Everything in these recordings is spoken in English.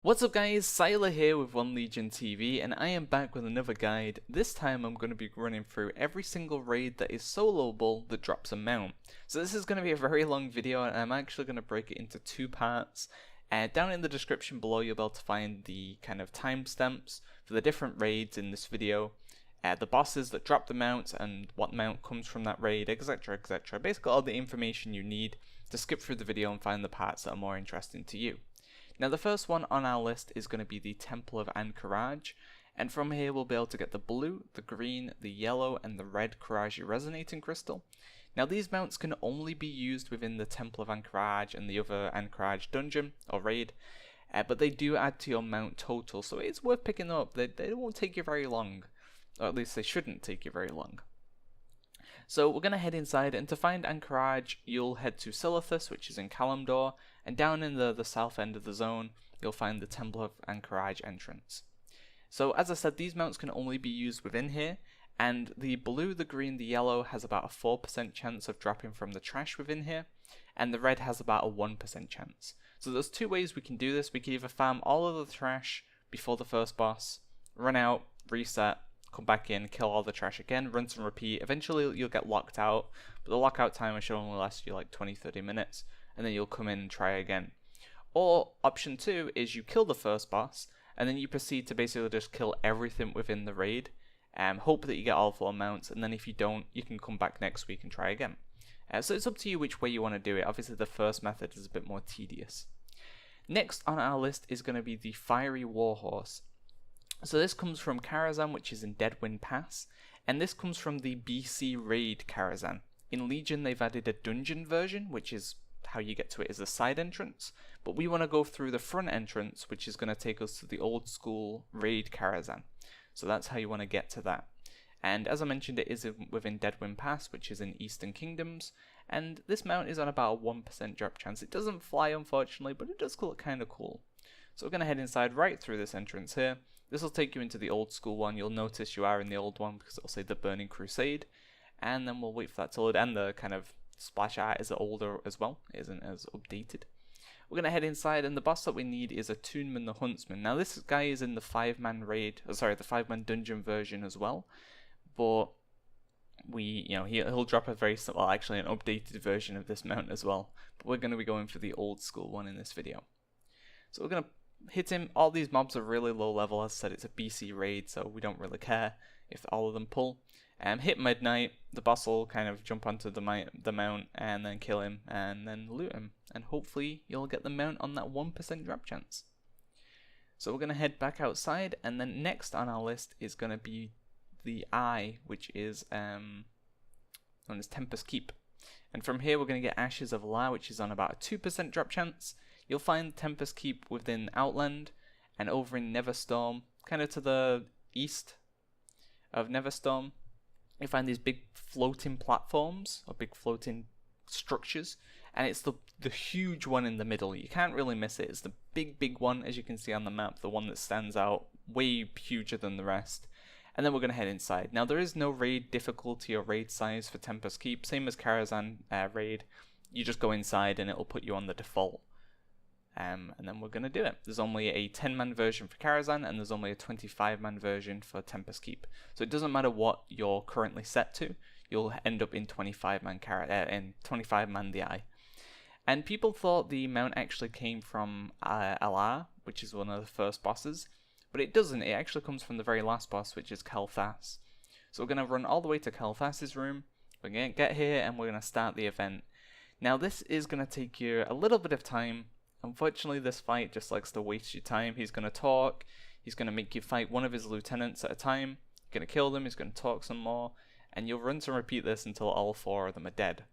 What's up guys, Syiler here with One Legion TV, and I am back with another guide. This time I'm going to be running through every single raid that is soloable that drops a mount. So this is going to be a very long video, and I'm actually going to break it into two parts. Down in the description below you'll be able to find the kind of timestamps for the different raids in this video, the bosses that drop the mounts and what mount comes from that raid, etc, etc. Basically all the information you need to skip through the video and find the parts that are more interesting to you. Now the first one on our list is going to be the Temple of Anchorage, and from here we'll be able to get the blue, the green, the yellow and the red Karazhan resonating crystal. Now these mounts can only be used within the Temple of Anchorage and the other Anchorage dungeon or raid, but they do add to your mount total, so it's worth picking up. They won't take you very long, or at least they shouldn't take you very long. So we're going to head inside, and to find Anchorage you'll head to Silithus, which is in Kalimdor, and down in the south end of the zone you'll find the Temple of Anchorage entrance. So as I said, these mounts can only be used within here, and the blue, the green, the yellow has about a 4% chance of dropping from the trash within here, and the red has about a 1% chance. So there's two ways we can do this. We can either farm all of the trash before the first boss, run out, reset, come back in, kill all the trash again, rinse and repeat. Eventually you'll get locked out, but the lockout timer should only last you like 20-30 minutes, and then you'll come in and try again. Or option 2 is you kill the first boss, and then you proceed to basically just kill everything within the raid, hope that you get all 4 mounts, and then if you don't, you can come back next week and try again. So it's up to you which way you want to do it. Obviously the first method is a bit more tedious. Next on our list is going to be the Fiery Warhorse. So this comes from Karazhan, which is in Deadwind Pass, and this comes from the BC raid Karazhan. In Legion they've added a dungeon version, which is how you get to it is a side entrance, but we want to go through the front entrance, which is going to take us to the old school raid Karazhan. So that's how you want to get to that. And as I mentioned, it is within Deadwind Pass, which is in Eastern Kingdoms, and this mount is on about a 1% drop chance. It doesn't fly unfortunately, but it does look kind of cool. So we're going to head inside right through this entrance here. This will take you into the old school one. You'll notice you are in the old one because it'll say the Burning Crusade, and then we'll wait for that to load, and the kind of splash art is older as well, it isn't as updated. We're going to head inside, and the boss that we need is Attunement the Huntsman. Now this guy is in the 5-man raid, the 5-man dungeon version as well, but he'll drop a very, well actually an updated version of this mount as well, but we're going to be going for the old school one in this video. So we're going to hit him. All these mobs are really low level. As I said, it's a BC raid, so we don't really care if all of them pull. Hit midnight, the boss will kind of jump onto the mount and then kill him and then loot him, and hopefully you'll get the mount on that 1% drop chance. So we're going to head back outside, and then next on our list is going to be the Eye, which is known as Tempest Keep. And from here we're going to get Ashes of Lair, which is on about a 2% drop chance. You'll find Tempest Keep within Outland and over in Neverstorm, kind of to the east of Neverstorm. You find these big floating platforms, or big floating structures, and it's the huge one in the middle. You can't really miss it. It's the big one, as you can see on the map, the one that stands out, way huger than the rest. And then we're going to head inside. Now there is no raid difficulty or raid size for Tempest Keep, same as Karazhan raid. You just go inside and it'll put you on the default. And then we're going to do it. There's only a 10-man version for Karazhan, and there's only a 25-man version for Tempest Keep. So it doesn't matter what you're currently set to, you'll end up in 25-man the Eye. And people thought the mount actually came from Alar, which is one of the first bosses, but it doesn't. It actually comes from the very last boss, which is Kel'Thas. So we're going to run all the way to Kel'Thas's room, we're going to get here, and we're going to start the event. Now this is going to take you a little bit of time. Unfortunately, this fight just likes to waste your time. He's going to talk, he's going to make you fight one of his lieutenants at a time, you're going to kill them, he's going to talk some more, and you'll rinse and repeat this until all 4 of them are dead.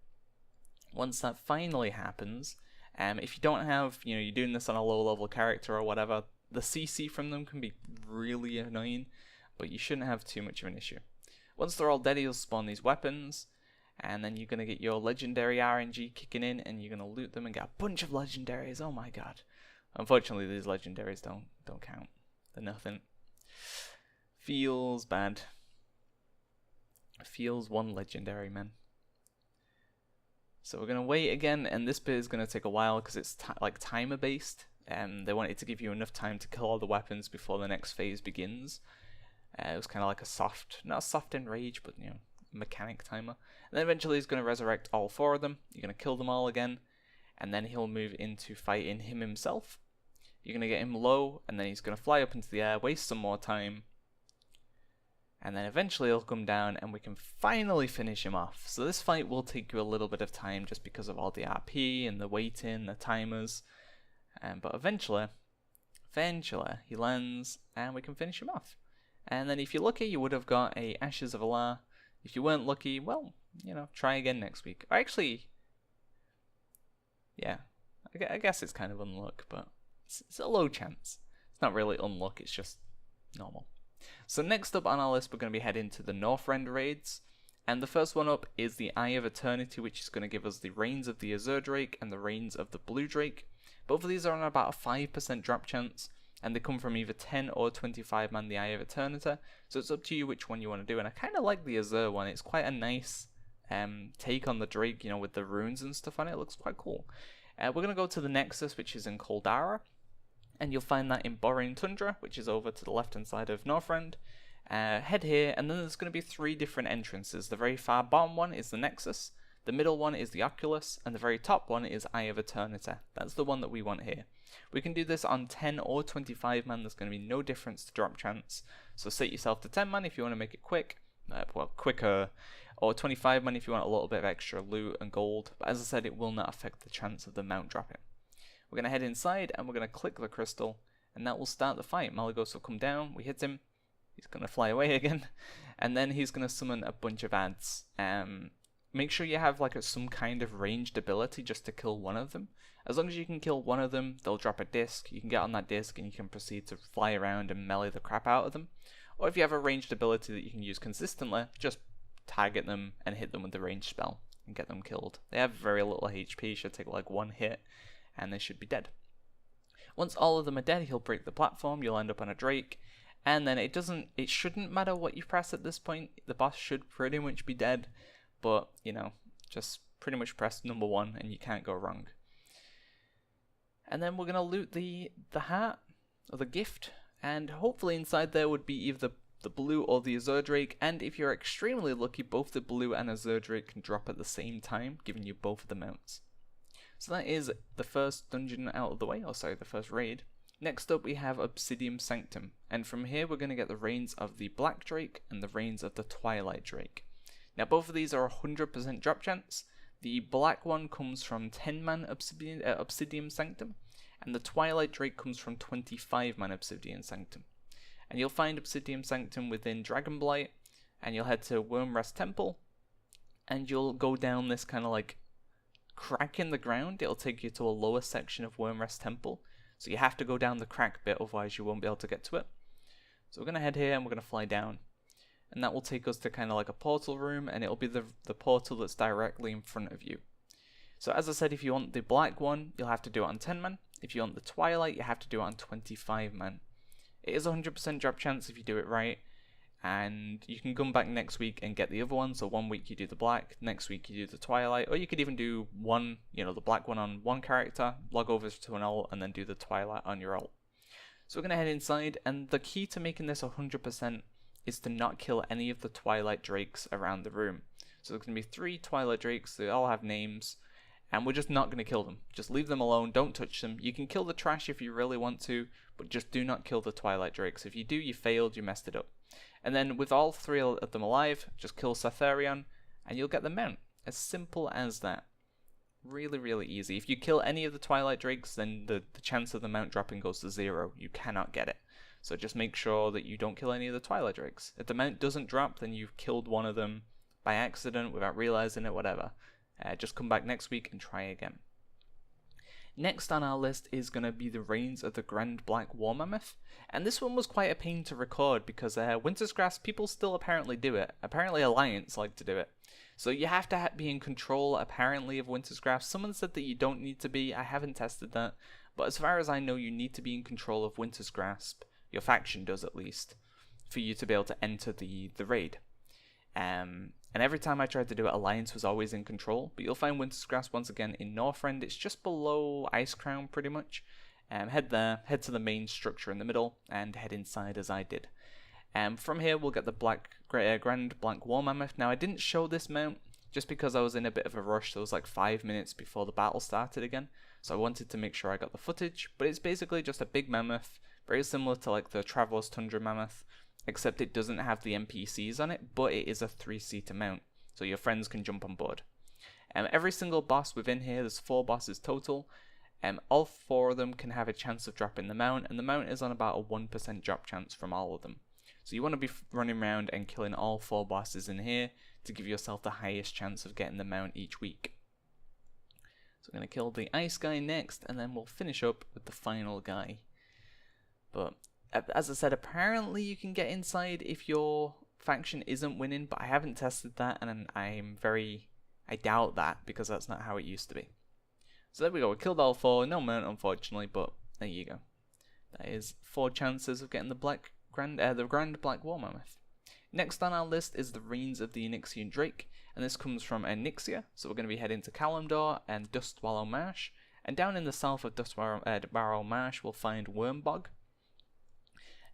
Once that finally happens, if you don't have, you're doing this on a low level character or whatever, the CC from them can be really annoying, but you shouldn't have too much of an issue. Once they're all dead, you'll spawn these weapons, and then you're going to get your legendary RNG kicking in, and you're going to loot them and get a bunch of legendaries. Oh my god. Unfortunately, these legendaries don't count. They're nothing. Feels bad. Feels one legendary, man. So we're going to wait again, and this bit is going to take a while because it's like timer based. They wanted to give you enough time to kill all the weapons before the next phase begins. It was kind of like a soft, not a soft enrage, but you know, mechanic timer. And then eventually he's going to resurrect all 4 of them. You're going to kill them all again, and then he'll move into fighting him himself. You're going to get him low, and then he's going to fly up into the air, waste some more time, and then eventually he'll come down and we can finally finish him off. So this fight will take you a little bit of time just because of all the RP and the waiting, the timers, but eventually he lands and we can finish him off. And then if you're lucky, you would have got a Ashes of Lair. If you weren't lucky, well, you know, try again next week. Or actually, yeah, I guess it's kind of unluck, but it's a low chance. It's not really unluck, it's just normal. So next up on our list, we're going to be heading to the Northrend raids. And the first one up is the Eye of Eternity, which is going to give us the Reigns of the Azure Drake and the Reigns of the Blue Drake. Both of these are on about a 5% drop chance, and they come from either 10 or 25 man the Eye of Eternity, so it's up to you which one you want to do. And I kind of like the Azure one. It's quite a nice take on the Drake, you know, with the runes and stuff on it. It looks quite cool. We're going to go to the Nexus, which is in Caldara, and you'll find that in Borean Tundra, which is over to the left hand side of Northrend. Head here, and then there's going to be 3 different entrances. The very far bottom one is the Nexus, the middle one is the Oculus, and the very top one is Eye of Eternity. That's the one that we want here. We can do this on 10 or 25 man, there's going to be no difference to drop chance. So set yourself to 10 man if you want to make it quick, quicker, or 25 man if you want a little bit of extra loot and gold. But as I said, it will not affect the chance of the mount dropping. We're going to head inside and we're going to click the crystal, and that will start the fight. Malygos will come down, we hit him, he's going to fly away again, and then he's going to summon a bunch of ads. Make sure you have like some kind of ranged ability just to kill one of them. As long as you can kill one of them, they'll drop a disc. You can get on that disc and you can proceed to fly around and melee the crap out of them. Or if you have a ranged ability that you can use consistently, just target them and hit them with the ranged spell and get them killed. They have very little HP, should take like 1 hit and they should be dead. Once all of them are dead, he'll break the platform, you'll end up on a Drake, and then it shouldn't matter what you press at this point. The boss should pretty much be dead, but you know, just pretty much press number 1 and you can't go wrong. And then we're going to loot the hat, or the gift, and hopefully inside there would be either the blue or the Azure Drake, and if you're extremely lucky, both the blue and Azure Drake can drop at the same time, giving you both of the mounts. So that is the first dungeon out of the way, or sorry, the first raid. Next up we have Obsidian Sanctum, and from here we're going to get the Reigns of the Black Drake and the Reigns of the Twilight Drake. Now both of these are 100% drop chance. The black one comes from 10 man Obsidian Sanctum, and the Twilight Drake comes from 25 man Obsidian Sanctum. And you'll find Obsidian Sanctum within Dragonblight, and you'll head to Wormrest Temple, and you'll go down this kind of like crack in the ground. It'll take you to a lower section of Wormrest Temple, so you have to go down the crack bit, otherwise you won't be able to get to it. So we're going to head here and we're going to fly down, and that will take us to kind of like a portal room, and it'll be the portal that's directly in front of you. So as I said, if you want the black one, you'll have to do it on 10 man. If you want the Twilight, you have to do it on 25 man. It is 100% drop chance if you do it right, and you can come back next week and get the other one. So 1 week you do the black, next week you do the Twilight, or you could even do one, the black one on one character, log over to an ult, and then do the Twilight on your ult. So we're going to head inside, and the key to making this 100% is to not kill any of the Twilight Drakes around the room. So there's going to be 3 Twilight Drakes, they all have names, and we're just not going to kill them. Just leave them alone, don't touch them. You can kill the trash if you really want to, but just do not kill the Twilight Drakes. If you do, you failed, you messed it up. And then with all 3 of them alive, just kill Satharion, and you'll get the mount. As simple as that. Really, really easy. If you kill any of the Twilight Drakes, then the chance of the mount dropping goes to 0. You cannot get it. So just make sure that you don't kill any of the Twilight Drakes. If the mount doesn't drop, then you've killed one of them by accident, without realizing it, whatever. Just come back next week and try again. Next on our list is going to be the Reigns of the Grand Black War Mammoth, and this one was quite a pain to record because Winter's Grasp, people still apparently do it. Apparently Alliance like to do it. So you have to be in control apparently of Winter's Grasp. Someone said that you don't need to be. I haven't tested that, but as far as I know, you need to be in control of Winter's Grasp. Your faction does, at least, for you to be able to enter the raid. And every time I tried to do it, Alliance was always in control. But you'll find Winter's Grasp once again in Northrend. It's just below Icecrown, pretty much. head there, head to the main structure in the middle, and head inside as I did. From here we'll get the Grand Black War Mammoth. Now I didn't show this mount just because I was in a bit of a rush. There was like 5 minutes before the battle started again, so I wanted to make sure I got the footage. But it's basically just a big mammoth, very similar to like the Traveler's Tundra Mammoth, except it doesn't have the NPCs on it, but it is a 3-seater mount, so your friends can jump on board. Every single boss within here, there's 4 bosses total, all 4 of them can have a chance of dropping the mount, and the mount is on about a 1% drop chance from all of them. So you want to be running around and killing all 4 bosses in here to give yourself the highest chance of getting the mount each week. So I'm going to kill the ice guy next, and then we'll finish up with the final guy. But as I said, apparently you can get inside if your faction isn't winning, but I haven't tested that, and I doubt that, because that's not how it used to be. So there we go, we killed all 4, no mount unfortunately, but there you go. That is 4 chances of getting the Grand Black War Mammoth. Next on our list is the Reigns of the Onyxian Drake, and this comes from Onyxia, so we're going to be heading to Kalimdor and Dustwallow Marsh, and down in the south of Dustwallow Marsh we'll find Wormbog,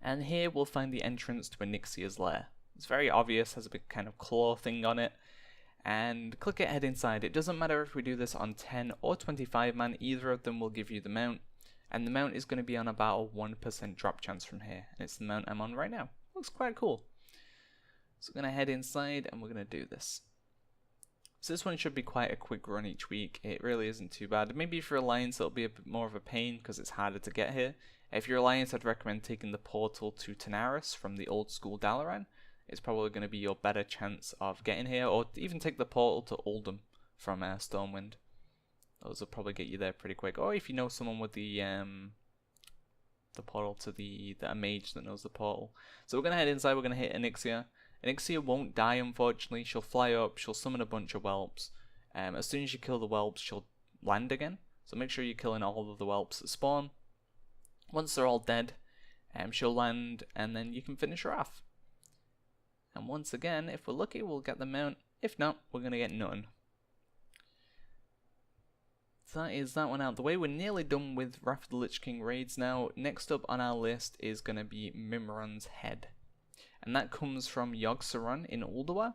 and here we'll find the entrance to Onyxia's lair. It's very obvious, has a big kind of claw thing on it, and click it, head inside. It doesn't matter if we do this on 10 or 25 man, either of them will give you the mount, and the mount is going to be on about a 1% drop chance from here, and it's the mount I'm on right now. Looks quite cool. So we're going to head inside and we're going to do this. So this one should be quite a quick run each week. It really isn't too bad. Maybe if you're Alliance it'll be a bit more of a pain because it's harder to get here. If you're Alliance, I'd recommend taking the portal to Tanaris from the old school Dalaran. It's probably going to be your better chance of getting here, or even take the portal to Uldum from Stormwind. Those will probably get you there pretty quick. Or if you know someone with the portal to the mage that knows the portal. So we're going to head inside, we're going to hit Onyxia. Onyxia won't die unfortunately, she'll fly up, she'll summon a bunch of whelps. As soon as you kill the whelps, she'll land again. So make sure you're killing all of the whelps that spawn. Once they're all dead, she'll land and then you can finish her off. And once again, if we're lucky, we'll get the mount. If not, we're going to get nothing. So that is that one out the way. We're nearly done with Wrath of the Lich King raids now. Next up on our list is going to be Mimiron's Head. And that comes from Yogg-Saron in Ulduar.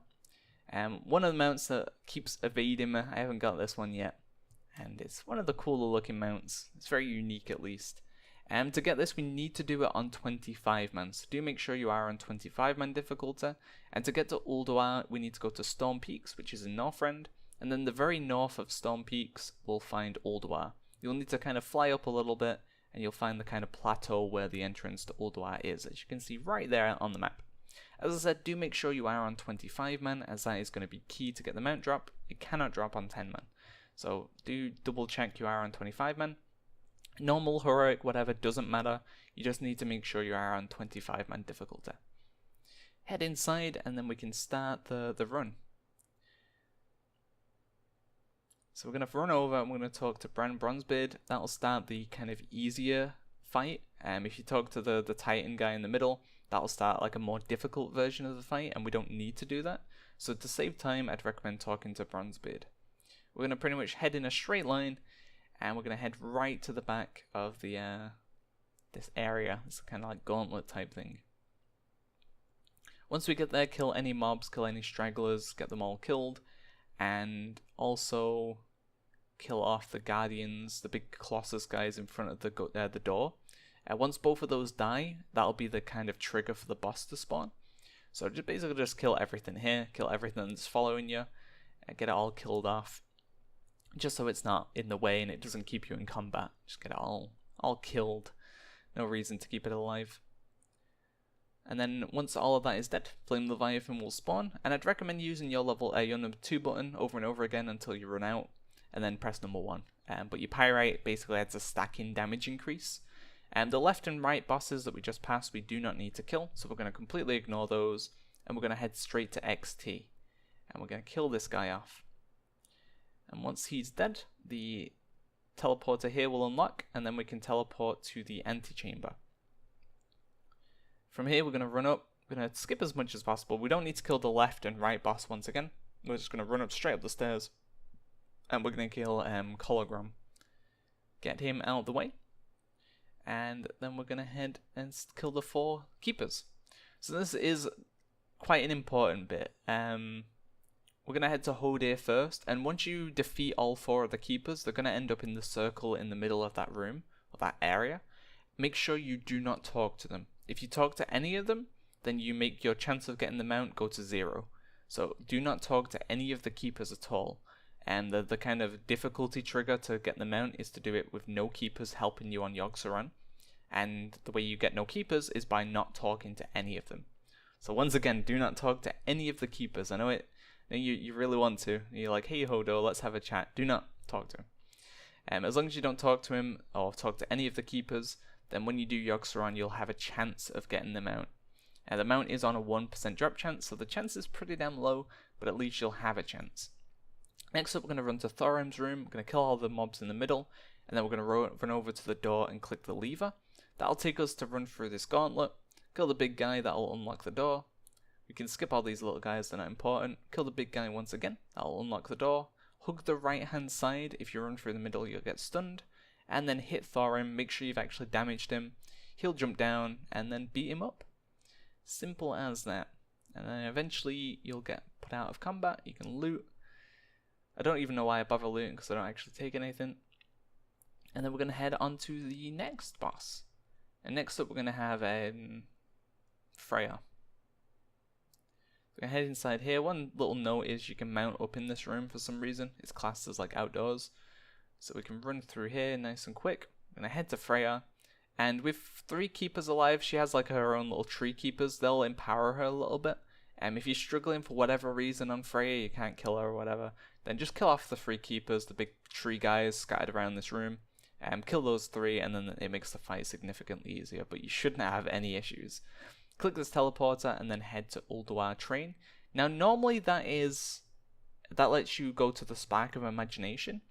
One of the mounts that keeps evading me. I haven't got this one yet. And it's one of the cooler looking mounts. It's very unique at least. To get this, we need to do it on 25 man, so do make sure you are on 25 man difficulty. And to get to Ulduar, we need to go to Storm Peaks, which is in Northrend, and then the very north of Storm Peaks, we'll find Ulduar. You'll need to kind of fly up a little bit, and you'll find the kind of plateau where the entrance to Ulduar is, as you can see right there on the map. As I said, do make sure you are on 25 man, as that is going to be key to get the mount drop. It cannot drop on 10 man, so do double check you are on 25 man. Normal, heroic, whatever, doesn't matter. You just need to make sure you are on 25 man difficulty. Head inside and then we can start the run. So we're going to run over and we're going to talk to Bran Bronzebeard. That'll start the kind of easier fight. If you talk to the Titan guy in the middle, that'll start like a more difficult version of the fight, and we don't need to do that. So to save time, I'd recommend talking to Bronzebeard. We're going to pretty much head in a straight line, and we're going to head right to the back of the this area. It's kind of like gauntlet type thing. Once we get there, kill any mobs, kill any stragglers, get them all killed, and also kill off the guardians, the big Colossus guys in front of the door. Once both of those die, that'll be the kind of trigger for the boss to spawn. So basically just kill everything here, kill everything that's following you, and get it all killed off. Just so it's not in the way and it doesn't keep you in combat. Just get it all killed. No reason to keep it alive. And then once all of that is dead, Flame Leviathan will spawn. And I'd recommend using your number 2 button over and over again until you run out. And then press number 1. But your Pyrite basically adds a stacking damage increase. And the left and right bosses that we just passed, we do not need to kill. So we're going to completely ignore those. And we're going to head straight to XT. And we're going to kill this guy off. And once he's dead, the teleporter here will unlock, and then we can teleport to the antechamber. From here, we're going to run up. We're going to skip as much as possible. We don't need to kill the left and right boss once again. We're just going to run up straight up the stairs, and we're going to kill Cologram. Get him out of the way. and then we're going to head and kill the 4 keepers. So this is quite an important bit. We're going to head to Hodir first, and once you defeat all 4 of the keepers, they're going to end up in the circle in the middle of that room, or that area. Make sure you do not talk to them. If you talk to any of them, then you make your chance of getting the mount go to 0. So do not talk to any of the keepers at all. And the kind of difficulty trigger to get the mount is to do it with no keepers helping you on Yogg-Saron. And the way you get no keepers is by not talking to any of them. So once again, do not talk to any of the keepers. I know it. You really want to. You're like, hey Hodo, let's have a chat. Do not talk to him. As long as you don't talk to him or talk to any of the keepers, then when you do Yogg-Saron, you'll have a chance of getting the mount. The mount is on a 1% drop chance, so the chance is pretty damn low, but at least you'll have a chance. Next up, we're going to run to Thorim's room. We're going to kill all the mobs in the middle, and then we're going to run over to the door and click the lever. That'll take us to run through this gauntlet, kill the big guy, that'll unlock the door. We can skip all these little guys, they're not important. Kill the big guy once again, that'll unlock the door. Hug the right hand side, if you run through the middle you'll get stunned. And then hit Thorim, make sure you've actually damaged him. He'll jump down, and then beat him up. Simple as that. And then eventually you'll get put out of combat, you can loot. I don't even know why I bother looting because I don't actually take anything. And then we're going to head on to the next boss. And next up we're going to have Freya. We're going to head inside here. One little note is you can mount up in this room for some reason. It's classed as like outdoors. So we can run through here nice and quick. We're going to head to Freya. And with 3 keepers alive, she has like her own little tree keepers. They'll empower her a little bit. If you're struggling for whatever reason on Freya, you can't kill her or whatever, then just kill off the 3 keepers, the big tree guys scattered around this room. Kill those 3, and then it makes the fight significantly easier, but you shouldn't have any issues. Click this teleporter and then head to Ulduar Train. Now normally that lets you go to the Spark of Imagination,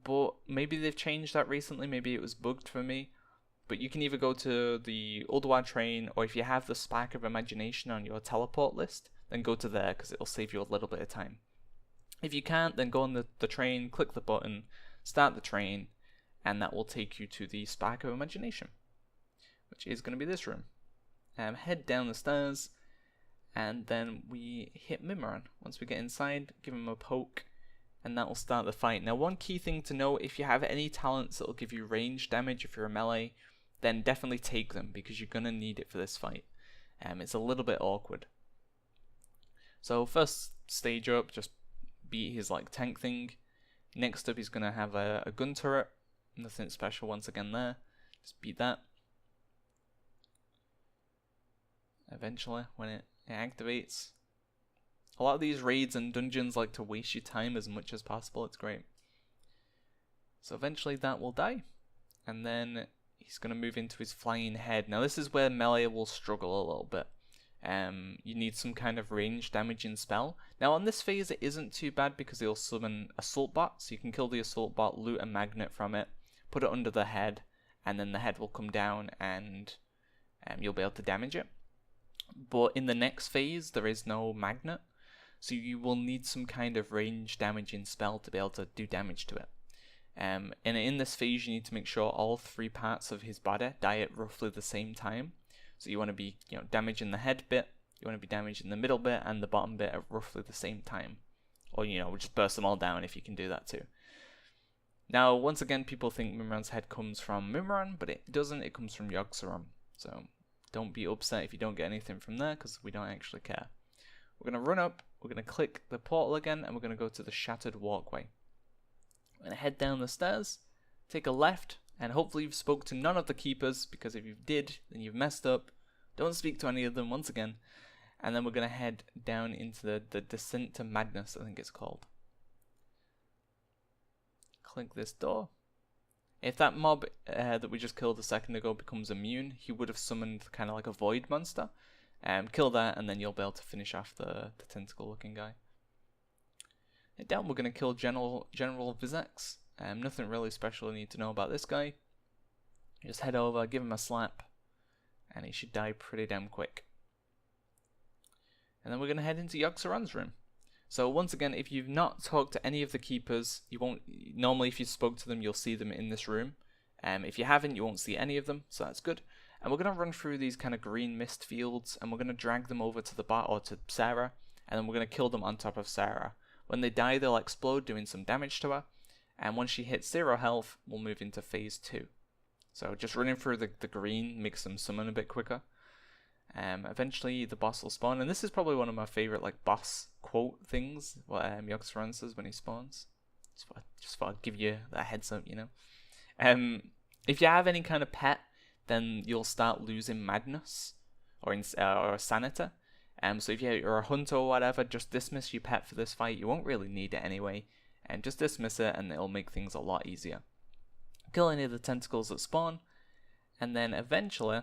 but maybe they've changed that recently, maybe it was bugged for me. But you can either go to the Ulduar Train, or if you have the Spark of Imagination on your teleport list, then go to there because it'll save you a little bit of time. If you can't, then go on the train, click the button, start the train, and that will take you to the Spark of Imagination, which is going to be this room. Head down the stairs, and then we hit Mimiron. Once we get inside, give him a poke, and that will start the fight. Now one key thing to note, if you have any talents that will give you range damage if you're a melee, then definitely take them because you're going to need it for this fight. It's a little bit awkward. So first stage up, just beat his like tank thing. Next up he's going to have a gun turret. Nothing special once again there. Just beat that. Eventually when it activates. A lot of these raids and dungeons like to waste your time as much as possible. It's great. So eventually that will die. And then he's going to move into his flying head. Now this is where melee will struggle a little bit. You need some kind of range damaging spell. Now on this phase it isn't too bad because he'll summon Assault Bot. So you can kill the Assault Bot, loot a magnet from it, put it under the head, and then the head will come down and you'll be able to damage it. But in the next phase there is no magnet. So you will need some kind of range damaging spell to be able to do damage to it. And in this phase you need to make sure all 3 parts of his body die at roughly the same time. So you want to be damaging the head bit, you want to be damaging the middle bit and the bottom bit at roughly the same time. Or just burst them all down if you can do that too. Now once again people think Mimiron's head comes from Mimiron, but it doesn't, it comes from Yogg-Saron. So don't be upset if you don't get anything from there because we don't actually care. We're going to run up, we're going to click the portal again, and we're going to go to the Shattered Walkway. We're going to head down the stairs, take a left, and hopefully you've spoke to none of the keepers, because if you did, then you've messed up. Don't speak to any of them once again. And then we're going to head down into the Descent to Madness, I think it's called. Click this door. If that mob that we just killed a second ago becomes immune, he would have summoned kind of like a void monster. Kill that and then you'll be able to finish off the tentacle looking guy. Head down, we're going to kill General Vizex. Nothing really special you need to know about this guy. Just head over, give him a slap, and he should die pretty damn quick. And then we're going to head into Yogg-Saron's room. So once again, if you've not talked to any of the keepers, you won't. Normally if you spoke to them you'll see them in this room. If you haven't, you won't see any of them, so that's good. And we're going to run through these kind of green mist fields, and we're going to drag them over to the bot or to Sarah, and then we're going to kill them on top of Sarah. When they die, they'll explode, doing some damage to her. And once she hits 0 health, we'll move into phase 2. So just running through the green makes them summon a bit quicker. Eventually the boss will spawn, and this is probably one of my favorite like boss quote things, what Onyxian says when he spawns. Just thought I'd give you that heads up, you know. If you have any kind of pet, then you'll start losing madness or sanity. So if you're a hunter or whatever, just dismiss your pet for this fight. You won't really need it anyway, and just dismiss it, and it'll make things a lot easier. Kill any of the tentacles that spawn, and then eventually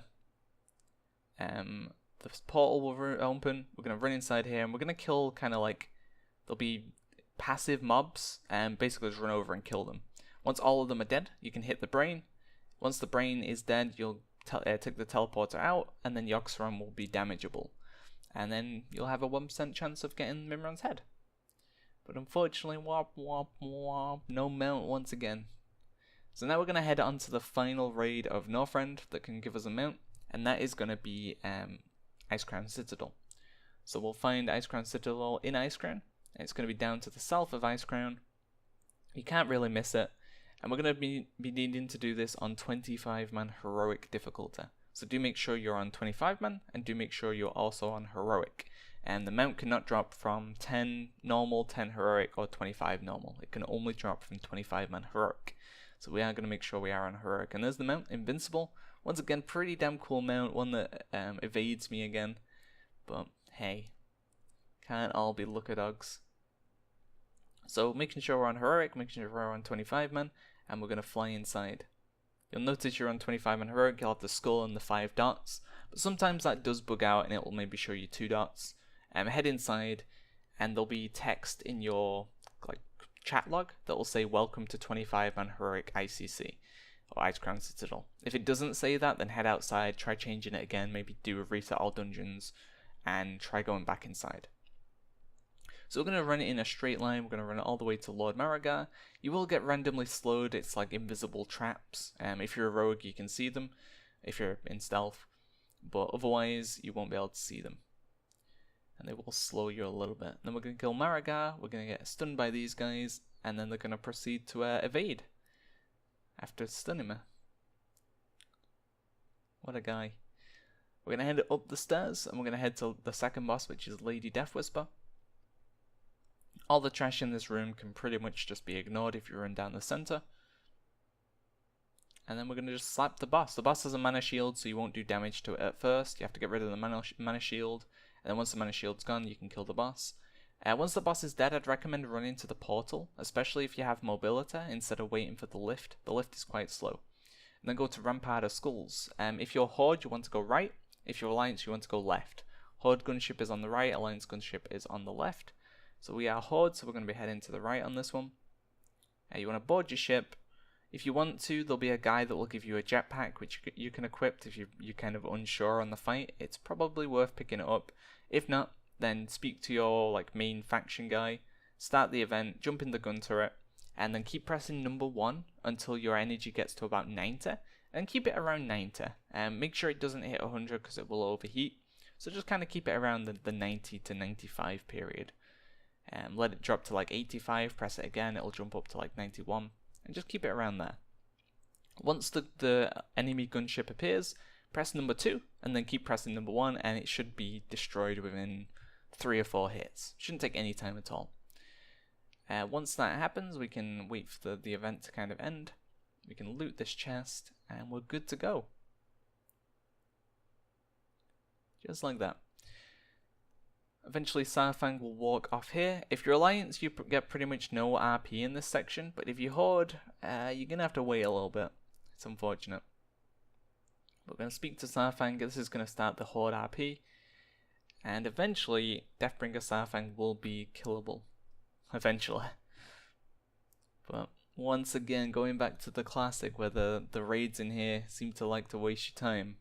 the portal will open. We're going to run inside here, and we're going to kill kind of like, there'll be passive mobs, and basically just run over and kill them. Once all of them are dead, you can hit the brain. Once the brain is dead, you'll take the teleporter out, and then Onyxian will be damageable. And then you'll have a 1% chance of getting Mimiron's head. But unfortunately, no mount once again. So now we're going to head on to the final raid of Northrend that can give us a mount, and that is going to be Icecrown Citedal. So we'll find Icecrown Citedal in Icecrown. It's going to be down to the south of Icecrown. You can't really miss it. And we're going to be needing to do this on 25-man heroic difficulty. So do make sure you're on 25-man, and do make sure you're also on heroic. And the mount cannot drop from 10 normal, 10 heroic, or 25 normal. It can only drop from 25-man heroic. So we are going to make sure we are on heroic. And there's the mount, Invincible. Once again, pretty damn cool mount, one that evades me again. But hey, can't all be lookadogs. So making sure we're on heroic, making sure we're on 25-man, and we're going to fly inside. You'll notice you're on 25-man heroic, you'll have the skull and the 5 dots, but sometimes that does bug out and it will maybe show you 2 dots. Head inside, and there'll be text in your like chat log that will say welcome to 25-man heroic ICC, or Icecrown Citadel. If it doesn't say that, then head outside, try changing it again, maybe do a reset all dungeons, and try going back inside. So we're going to run it in a straight line, we're going to run it all the way to Lord Marigar. You will get randomly slowed, it's like invisible traps. If you're a rogue you can see them, if you're in stealth, but otherwise you won't be able to see them. And they will slow you a little bit. Then we're going to kill Marigar, we're going to get stunned by these guys, and then they're going to proceed to evade after stunning me. What a guy. We're going to head up the stairs, and we're going to head to the second boss, which is Lady Death Whisper. All the trash in this room can pretty much just be ignored if you run down the center. And then we're going to just slap the boss. The boss has a mana shield, so you won't do damage to it at first. You have to get rid of the mana shield. And then once the mana shield's gone, you can kill the boss. Once the boss is dead, I'd recommend running to the portal, especially if you have mobility, instead of waiting for the lift. The lift is quite slow. And then go to Rampart of Skulls. If you're Horde, you want to go right. If you're Alliance, you want to go left. Horde gunship is on the right, Alliance gunship is on the left. So we are Horde, so we're going to be heading to the right on this one. You want to board your ship. If you want to, there'll be a guy that will give you a jetpack, which you can equip if you're kind of unsure on the fight. It's probably worth picking it up. If not, then speak to your like main faction guy, start the event, jump in the gun turret, and then keep pressing number 1 until your energy gets to about 90, and keep it around 90. Make sure it doesn't hit 100 because it will overheat. So just kind of keep it around the 90 to 95 period. Let it drop to like 85, press it again, it'll jump up to like 91, and just keep it around there. Once the enemy gunship appears, press number 2, and then keep pressing number 1, and it should be destroyed within 3 or 4 hits. Shouldn't take any time at all. Once that happens, we can wait for the event to kind of end. We can loot this chest, and we're good to go. Just like that. Eventually Sarfang will walk off here. If you're Alliance, you get pretty much no RP in this section, but if you Horde, you're going to have to wait a little bit. It's unfortunate. We're going to speak to Sarfang. This is going to start the Horde RP, and eventually Deathbringer Sarfang will be killable. Eventually. But once again, going back to the classic where the raids in here seem to like to waste your time.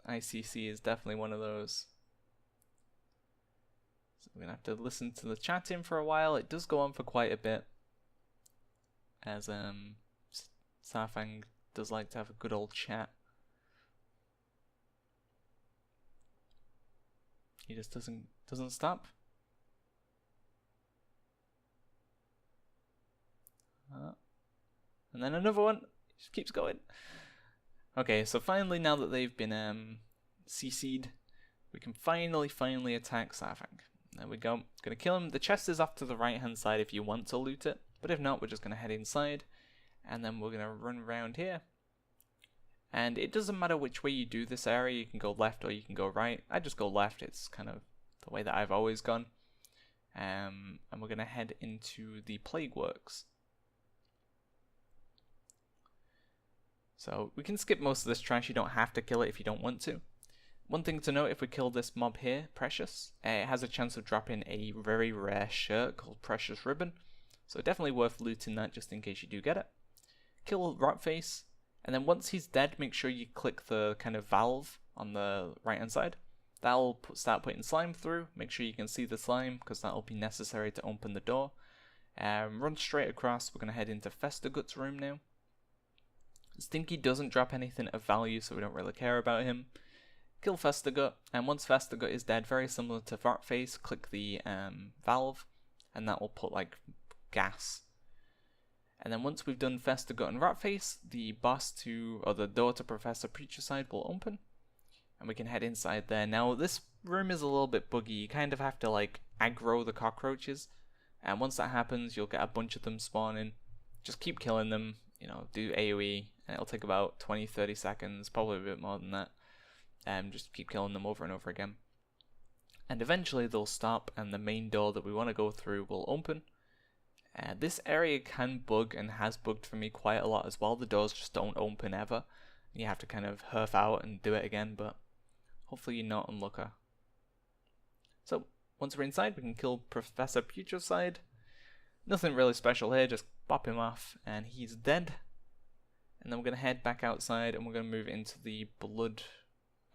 ICC is definitely one of those. So we're going to have to listen to the chatting for a while. It does go on for quite a bit. as Saurfang does like to have a good old chat. He just doesn't stop. And then another one. He just keeps going. Okay, so finally, now that they've been CC'd, we can finally attack Saurfang. There we go. Gonna kill him. The chest is off to the right hand side if you want to loot it, but if not, we're just gonna head inside, and then we're gonna run around here. And it doesn't matter which way you do this area. You can go left or you can go right. I just go left. It's kind of the way that I've always gone. And we're gonna head into the Plague Works. So we can skip most of this trash. You don't have to kill it if you don't want to. One thing to note, if we kill this mob here, Precious, it has a chance of dropping a very rare shirt called Precious Ribbon. So definitely worth looting that just in case you do get it. Kill Rotface, and then once he's dead, make sure you click the kind of valve on the right hand side. That'll start putting slime through. Make sure you can see the slime because that'll be necessary to open the door. Run straight across. We're going to head into Festergut's room now. Stinky doesn't drop anything of value, so we don't really care about him. Kill Festergut, and once Festergut is dead, very similar to Rotface, click the valve, and that will put like gas. And then once we've done Festergut and Rotface, the door to Professor Preacherside will open, and we can head inside there. Now this room is a little bit buggy. You kind of have to like aggro the cockroaches, and once that happens, you'll get a bunch of them spawning. Just keep killing them, you know, do AoE, and it'll take about 20-30 seconds, probably a bit more than that. Just keep killing them over and over again. And eventually they'll stop and the main door that we want to go through will open. This area can bug and has bugged for me quite a lot as well. The doors just don't open ever. You have to kind of herf out and do it again, but hopefully you're not unlucky. So once we're inside, we can kill Professor Preacherside. Nothing really special here, just pop him off and he's dead. And then we're going to head back outside and we're going to move into the blood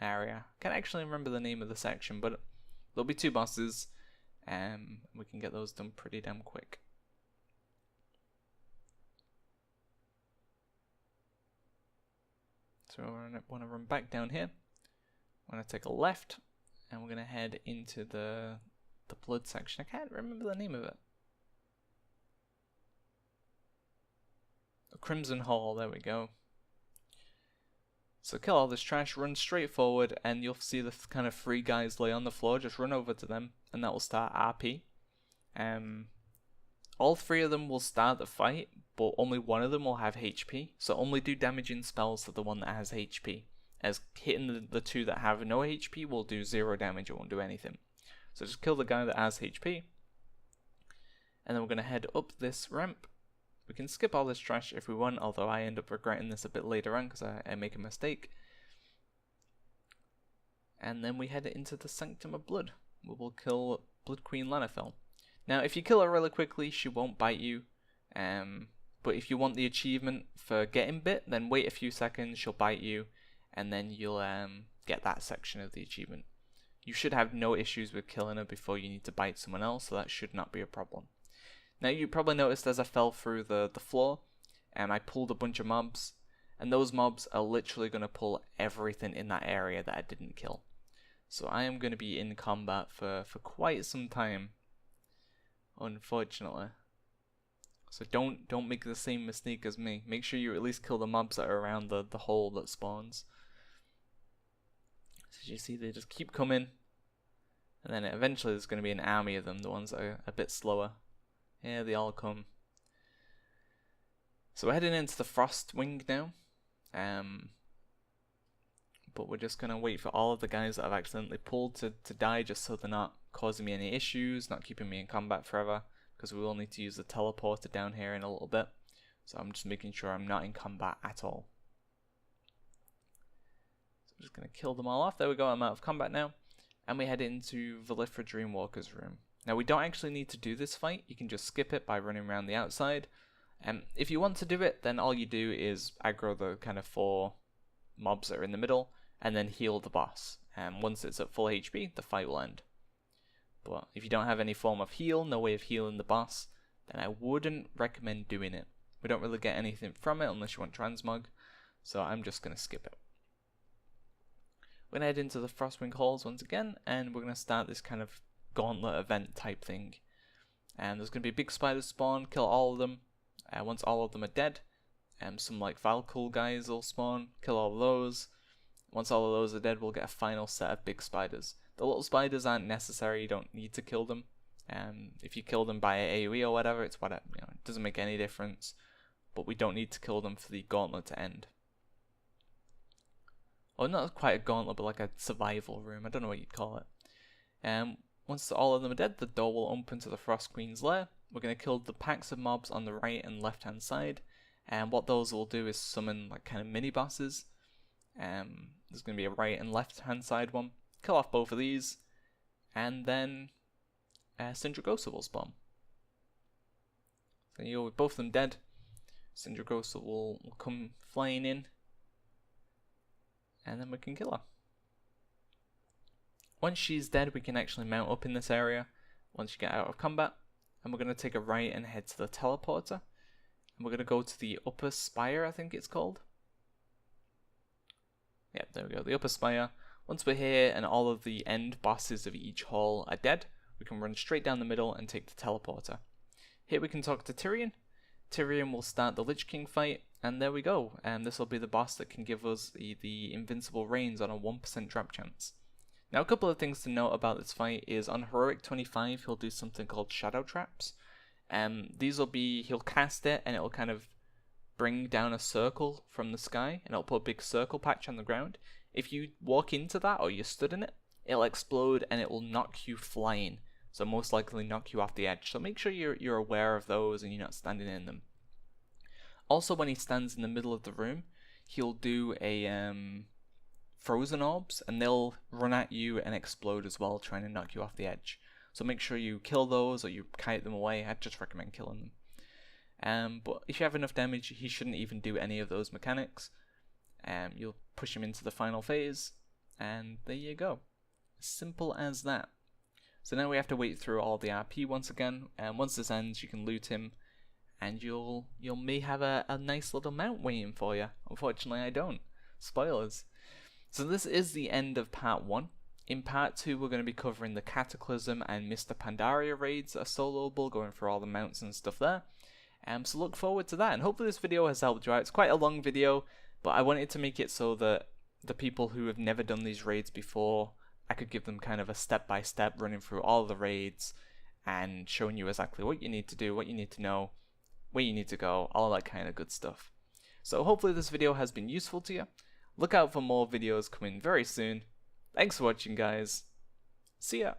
area. Can't actually remember the name of the section, but there'll be 2 bosses, and we can get those done pretty damn quick. So I want to run back down here. I want to take a left, and we're going to head into the blood section. I can't remember the name of it. The Crimson Hall, there we go. So kill all this trash, run straight forward, and you'll see the kind of 3 guys lay on the floor. Just run over to them, and that will start RP. All 3 of them will start the fight, but only one of them will have HP. So only do damaging spells to the one that has HP. As hitting the 2 that have no HP will do 0 damage, it won't do anything. So just kill the guy that has HP. And then we're going to head up this ramp. We can skip all this trash if we want, although I end up regretting this a bit later on because I make a mistake. And then we head into the Sanctum of Blood. We will kill Blood Queen Lanafel. Now, if you kill her really quickly, she won't bite you. But if you want the achievement for getting bit, then wait a few seconds, she'll bite you, and then you'll get that section of the achievement. You should have no issues with killing her before you need to bite someone else, so that should not be a problem. Now you probably noticed as I fell through the floor, I pulled a bunch of mobs, and those mobs are literally going to pull everything in that area that I didn't kill. So I am going to be in combat for quite some time, unfortunately. So don't make the same mistake as me. Make sure you at least kill the mobs that are around the hole that spawns. So as you see, they just keep coming, and then eventually there's going to be an army of them, the ones that are a bit slower. Yeah, they all come. So we're heading into the Frost Wing now. But we're just going to wait for all of the guys that I've accidentally pulled to die, just so they're not causing me any issues, not keeping me in combat forever, because we will need to use the teleporter down here in a little bit. So I'm just making sure I'm not in combat at all. So I'm just going to kill them all off. There we go, I'm out of combat now. And we head into Villifra Dreamwalker's room. Now we don't actually need to do this fight, you can just skip it by running around the outside. If you want to do it, then all you do is aggro the kind of 4 mobs that are in the middle, and then heal the boss. Once it's at full HP, the fight will end. But if you don't have any form of heal, no way of healing the boss, then I wouldn't recommend doing it. We don't really get anything from it unless you want transmog, so I'm just going to skip it. We're going to head into the Frostwing Halls once again, and we're going to start this kind of gauntlet event type thing. And there's going to be big spiders spawn, kill all of them. Once all of them are dead, some like Valkyl guys will spawn, kill all of those. Once all of those are dead, we'll get a final set of big spiders. The little spiders aren't necessary, you don't need to kill them. If you kill them by AoE or whatever, it's whatever, it doesn't make any difference. But we don't need to kill them for the gauntlet to end. Or not quite a gauntlet, but like a survival room, I don't know what you'd call it. Once all of them are dead, the door will open to the Frost Queen's lair. We're going to kill the packs of mobs on the right and left hand side. And what those will do is summon like kind of mini bosses. There's going to be a right and left hand side one. Kill off both of these. And then Sindragosa will spawn. So with both of them dead, Sindragosa will come flying in. And then we can kill her. Once she's dead, we can actually mount up in this area once you get out of combat. And we're going to take a right and head to the teleporter. And we're going to go to the upper spire, I think it's called. Yeah, there we go, the upper spire. Once we're here and all of the end bosses of each hall are dead, we can run straight down the middle and take the teleporter. Here we can talk to Tyrion. Tyrion will start the Lich King fight, and there we go. This will be the boss that can give us the Invincible Reigns on a 1% drop chance. Now, a couple of things to note about this fight is on Heroic 25, he'll do something called Shadow Traps. These will be, he'll cast it and it'll kind of bring down a circle from the sky, and it'll put a big circle patch on the ground. If you walk into that or you stood in it, it'll explode and it will knock you flying. So most likely knock you off the edge. So make sure you're aware of those and you're not standing in them. Also, when he stands in the middle of the room, he'll do a frozen orbs, and they'll run at you and explode as well, trying to knock you off the edge. So make sure you kill those or you kite them away. I'd just recommend killing them. But if you have enough damage, he shouldn't even do any of those mechanics. You'll push him into the final phase, and there you go. Simple as that. So now we have to wait through all the RP once again, and once this ends, you can loot him, and you'll may have a nice little mount waiting for you. Unfortunately, I don't. Spoilers. So this is the end of part 1. In part 2, we're going to be covering the Cataclysm and Mr. Pandaria raids that are soloable, going through all the mounts and stuff there. So look forward to that, and hopefully this video has helped you out. It's quite a long video, but I wanted to make it so that the people who have never done these raids before, I could give them kind of a step-by-step running through all the raids and showing you exactly what you need to do, what you need to know, where you need to go, all that kind of good stuff. So hopefully this video has been useful to you. Look out for more videos coming very soon. Thanks for watching, guys. See ya.